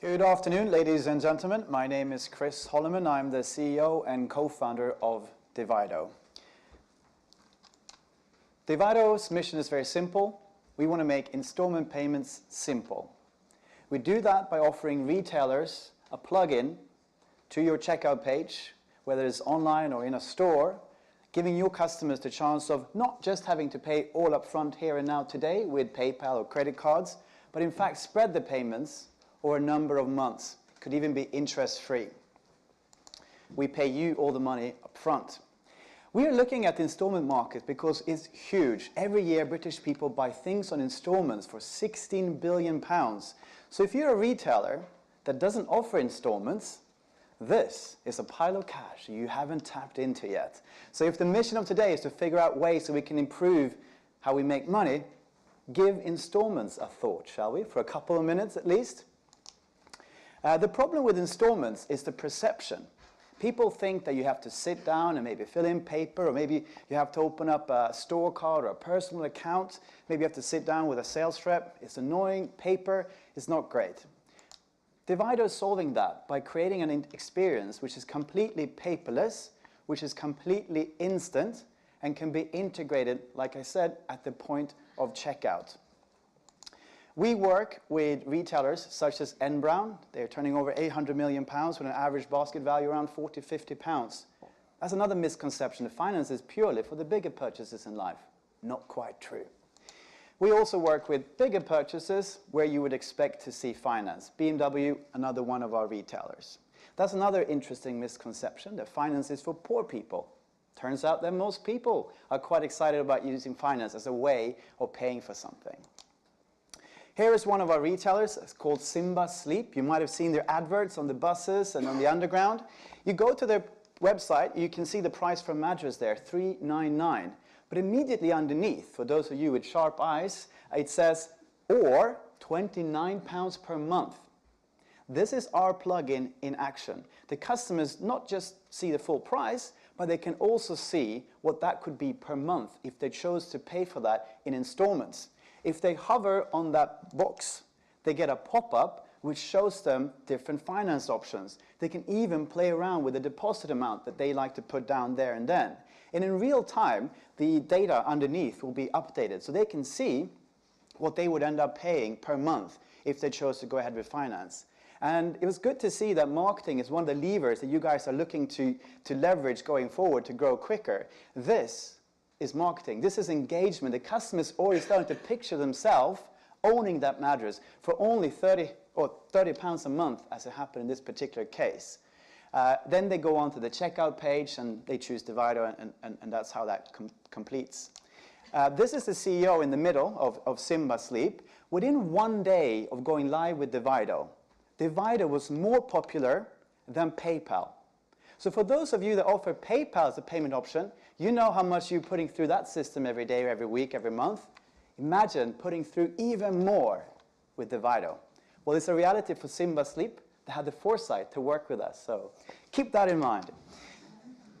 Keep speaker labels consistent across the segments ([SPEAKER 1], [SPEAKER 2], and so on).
[SPEAKER 1] Good afternoon, ladies and gentlemen. My name is Chris Holloman. I'm the CEO and co-founder of Divido. Divido's mission is very simple. We want to make installment payments simple. We do that by offering retailers a plug-in to your checkout page, whether it's online or in a store, giving your customers the chance of not just having to pay all up front here and now today with PayPal or credit cards, but in fact spread the payments or a number of months. Could even be interest-free. We pay you all the money up front. We are looking at the installment market because it's huge. Every year, British people buy things on installments for £16 billion. So if you're a retailer that doesn't offer installments, this is a pile of cash you haven't tapped into yet. So if the mission of today is to figure out ways so we can improve how we make money, give installments a thought, shall we, for a couple of minutes at least? The problem with installments is the perception. People think that you have to sit down and maybe fill in paper, or maybe you have to open up a store card or a personal account. Maybe you have to sit down with a sales rep. It's annoying. Paper is not great. Divido is solving that by creating an experience which is completely paperless, which is completely instant, and can be integrated, like I said, at the point of checkout. We work with retailers such as N Brown. They're turning over £800 million with an average basket value around £40, £50. That's another misconception. The finance is purely for the bigger purchases in life. Not quite true. We also work with bigger purchases where you would expect to see finance. BMW, another one of our retailers. That's another interesting misconception, that finance is for poor people. Turns out that most people are quite excited about using finance as a way of paying for something. Here is one of our retailers. It's called Simba Sleep. You might have seen their adverts on the buses and on the underground. You go to their website, you can see the price for a mattress there, $399. But immediately underneath, for those of you with sharp eyes, it says, or £29 per month. This is our plugin in action. The customers not just see the full price, but they can also see what that could be per month if they chose to pay for that in installments. If they hover on that box, they get a pop-up which shows them different finance options. They can even play around with the deposit amount that they like to put down there and then. And in real time, the data underneath will be updated, so they can see what they would end up paying per month if they chose to go ahead with finance. And it was good to see that marketing is one of the levers that you guys are looking to leverage going forward to grow quicker. This is marketing. This is engagement. The customer's already starting to picture themselves owning that mattress for only £30 a month, as it happened in this particular case. Then they go on to the checkout page and they choose Divido, and that's how that completes. This is the CEO in the middle of Simba Sleep. Within 1 day of going live with Divido, Divido was more popular than PayPal. So for those of you that offer PayPal as a payment option, you know how much you're putting through that system every day, every week, every month. Imagine putting through even more with Divido. Well, it's a reality for Simba Sleep. They had the foresight to work with us, so keep that in mind.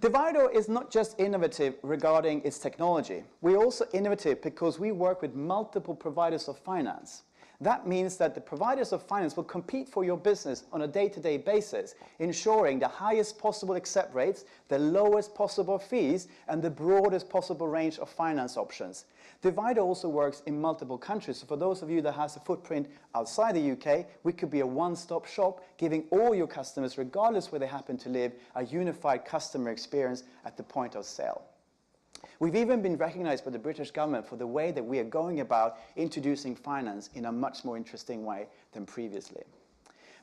[SPEAKER 1] Divido is not just innovative regarding its technology. We're also innovative because we work with multiple providers of finance. That means that the providers of finance will compete for your business on a day-to-day basis, ensuring the highest possible accept rates, the lowest possible fees, and the broadest possible range of finance options. Divido also works in multiple countries. So for those of you that has a footprint outside the UK, we could be a one-stop shop, giving all your customers, regardless where they happen to live, a unified customer experience at the point of sale. We've even been recognized by the British government for the way that we are going about introducing finance in a much more interesting way than previously.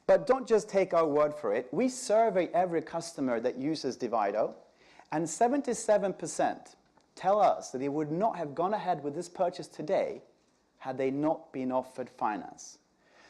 [SPEAKER 1] But don't just take our word for it. We survey every customer that uses Divido, and 77% tell us that they would not have gone ahead with this purchase today had they not been offered finance.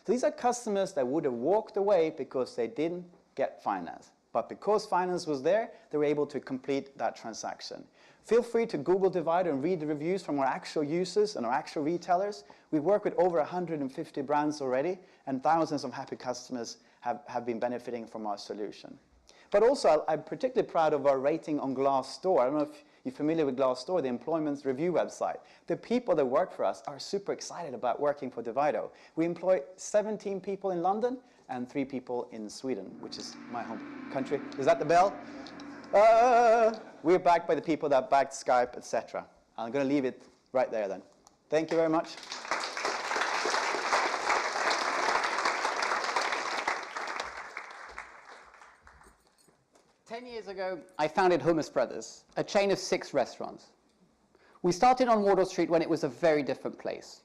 [SPEAKER 1] So these are customers that would have walked away because they didn't get finance. But because finance was there, they were able to complete that transaction. Feel free to Google Divido and read the reviews from our actual users and our actual retailers. We work with over 150 brands already, and thousands of happy customers have been benefiting from our solution. But also, I'm particularly proud of our rating on Glassdoor. I don't know if You're familiar with Glassdoor, the employment review website. The people that work for us are super excited about working for Divido. We employ 17 people in London and 3 people in Sweden, which is my home country. Is that the bell? We're backed by the people that backed Skype, etc. I'm going to leave it right there then. Thank you very much.
[SPEAKER 2] Ten years ago, I founded Hummus Brothers, a chain of 6 restaurants. We started on Wardour Street when it was a very different place.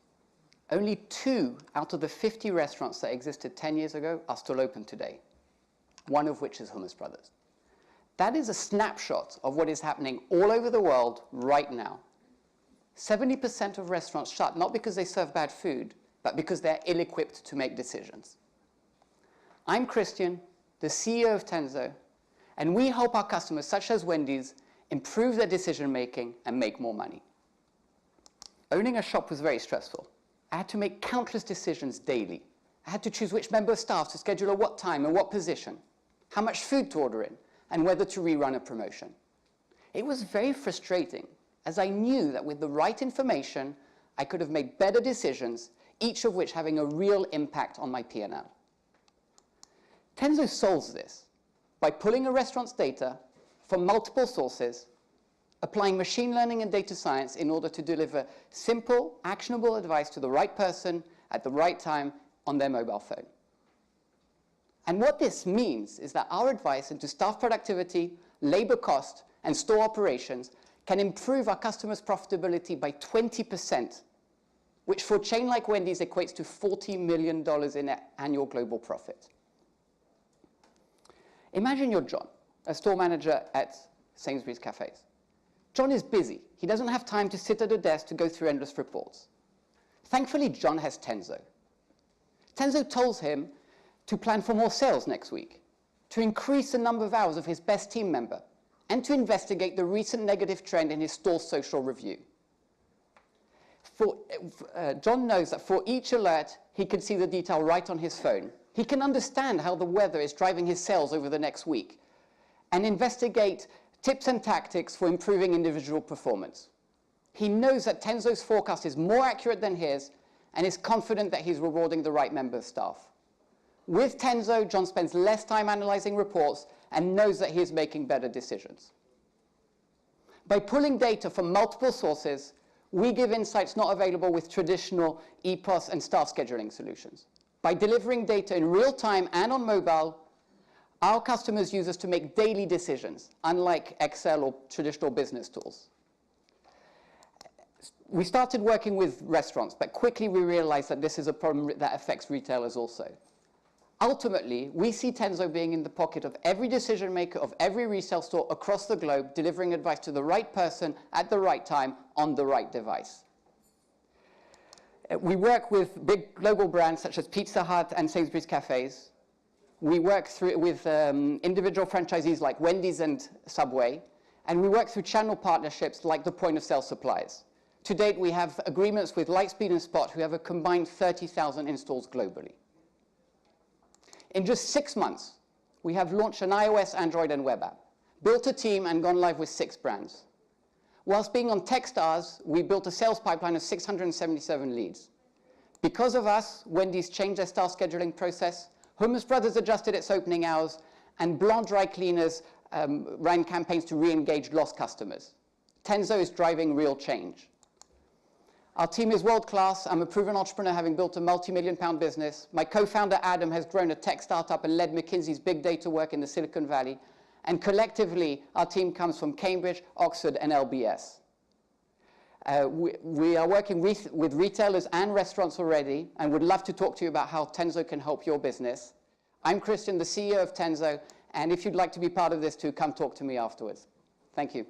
[SPEAKER 2] Only 2 out of the 50 restaurants that existed 10 years ago are still open today, one of which is Hummus Brothers. That is a snapshot of what is happening all over the world right now. 70% of restaurants shut, not because they serve bad food, but because they're ill-equipped to make decisions. I'm Christian, the CEO of Tenzo, and we help our customers, such as Wendy's, improve their decision-making and make more money. Owning a shop was very stressful. I had to make countless decisions daily. I had to choose which member of staff to schedule at what time and what position, how much food to order in, and whether to rerun a promotion. It was very frustrating, as I knew that with the right information, I could have made better decisions, each of which having a real impact on my P&L. Tenzo solves this by pulling a restaurant's data from multiple sources, applying machine learning and data science in order to deliver simple, actionable advice to the right person at the right time on their mobile phone. And what this means is that our advice into staff productivity, labor cost, and store operations can improve our customers' profitability by 20%, which for a chain like Wendy's equates to $40 million in annual global profit. Imagine you're John, a store manager at Sainsbury's Cafés. John is busy. He doesn't have time to sit at a desk to go through endless reports. Thankfully, John has Tenzo. Tenzo tells him to plan for more sales next week, to increase the number of hours of his best team member, and to investigate the recent negative trend in his store's social review. John knows that for each alert, he can see the detail right on his phone. He can understand how the weather is driving his sales over the next week and investigate tips and tactics for improving individual performance. He knows that Tenzo's forecast is more accurate than his and is confident that he's rewarding the right member of staff. With Tenzo, John spends less time analyzing reports and knows that he is making better decisions. By pulling data from multiple sources, we give insights not available with traditional EPOS and staff scheduling solutions. By delivering data in real time and on mobile, our customers use us to make daily decisions, unlike Excel or traditional business tools. We started working with restaurants, but quickly we realized that this is a problem that affects retailers also. Ultimately, we see Tenzo being in the pocket of every decision maker of every resale store across the globe, delivering advice to the right person at the right time on the right device. We work with big global brands such as Pizza Hut and Sainsbury's Cafés. We work with individual franchisees like Wendy's and Subway. And we work through channel partnerships like the point-of-sale suppliers. To date, we have agreements with Lightspeed and Spot, who have a combined 30,000 installs globally. In just 6 months, we have launched an iOS, Android, and web app, built a team, and gone live with 6 brands. Whilst being on Techstars, we built a sales pipeline of 677 leads. Because of us, Wendy's changed their staff scheduling process, Hummus Brothers adjusted its opening hours, and Blanc Dry Cleaners ran campaigns to re-engage lost customers. Tenzo is driving real change. Our team is world-class. I'm a proven entrepreneur, having built a multi-million-pound business. My co-founder, Adam, has grown a tech startup and led McKinsey's big data work in the Silicon Valley. And collectively, our team comes from Cambridge, Oxford, and LBS. We are working with retailers and restaurants already, and would love to talk to you about how Tenzo can help your business. I'm Christian, the CEO of Tenzo, and if you'd like to be part of this too, come talk to me afterwards. Thank you.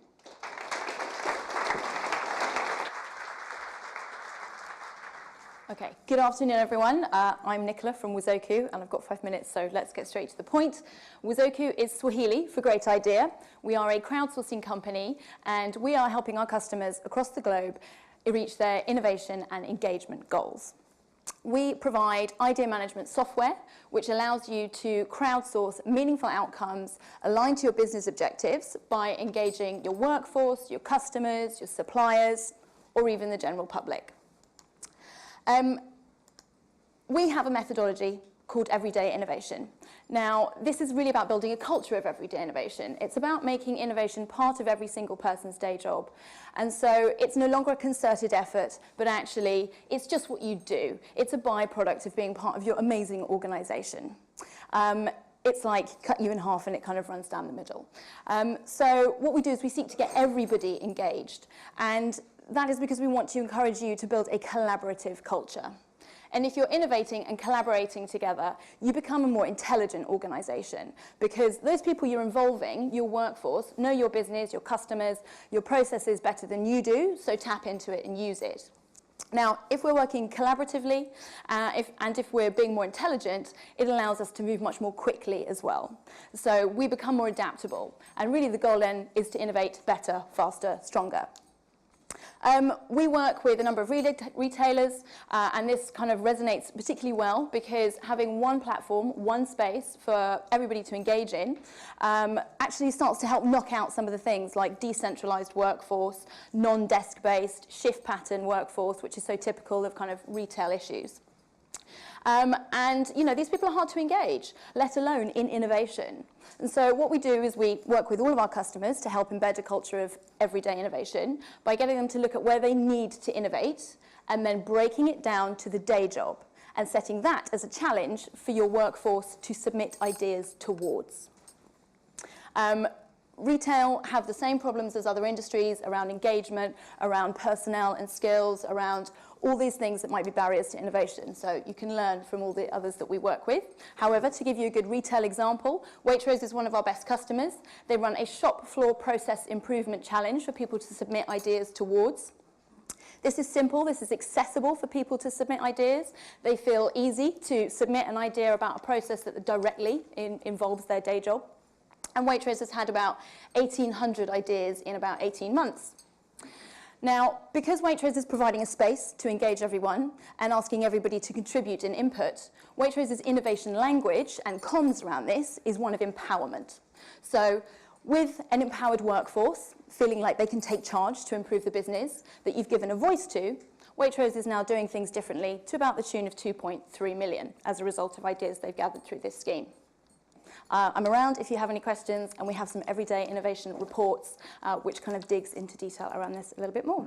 [SPEAKER 3] Okay, good afternoon, everyone. I'm Nicola from Wazoku, and I've got 5 minutes, so let's get straight to the point. Wazoku is Swahili for great idea. We are a crowdsourcing company, and we are helping our customers across the globe reach their innovation and engagement goals. we provide idea management software, which allows you to crowdsource meaningful outcomes aligned to your business objectives by engaging your workforce, your customers, your suppliers, or even the general public. We have a methodology called Everyday Innovation. Now, this is really about building a culture of everyday innovation. It's about making innovation part of every single person's day job. And so it's no longer a concerted effort, but actually it's just what you do. It's a byproduct of being part of your amazing organization. It's like cut you in half and it kind of runs down the middle. So what we do is we seek to get everybody engaged. And that is because we want to encourage you to build a collaborative culture. And if you're innovating and collaborating together, you become a more intelligent organization because those people you're involving, your workforce, know your business, your customers, your processes better than you do, so tap into it and use it. Now, if we're working collaboratively if we're being more intelligent, it allows us to move much more quickly as well. So we become more adaptable. And really the goal then is to innovate better, faster, stronger. We work with a number of retailers, and this kind of resonates particularly well because having one platform, one space for everybody to engage in, actually starts to help knock out some of the things like decentralized workforce, non-desk-based, shift pattern workforce, which is so typical of kind of retail issues. And these people are hard to engage, let alone in innovation. And so what we do is we work with all of our customers to help embed a culture of everyday innovation by getting them to look at where they need to innovate and then breaking it down to the day job and setting that as a challenge for your workforce to submit ideas towards. Retail have the same problems as other industries around engagement, around personnel and skills, around all these things that might be barriers to innovation. So you can learn from all the others that we work with. However, to give you a good retail example, Waitrose is one of our best customers. They run a shop floor process improvement challenge for people to submit ideas towards. This is simple, this is accessible for people to submit ideas. They feel easy to submit an idea about a process that directly involves their day job. And Waitrose has had about 1,800 ideas in about 18 months. Now, because Waitrose is providing a space to engage everyone and asking everybody to contribute and input, Waitrose's innovation language and comms around this is one of empowerment. So with an empowered workforce, feeling like they can take charge to improve the business that you've given a voice to, Waitrose is now doing things differently to about the tune of 2.3 million as a result of ideas they've gathered through this scheme. I'm around if you have any questions, and we have some everyday innovation reports which kind of digs into detail around this a little bit more.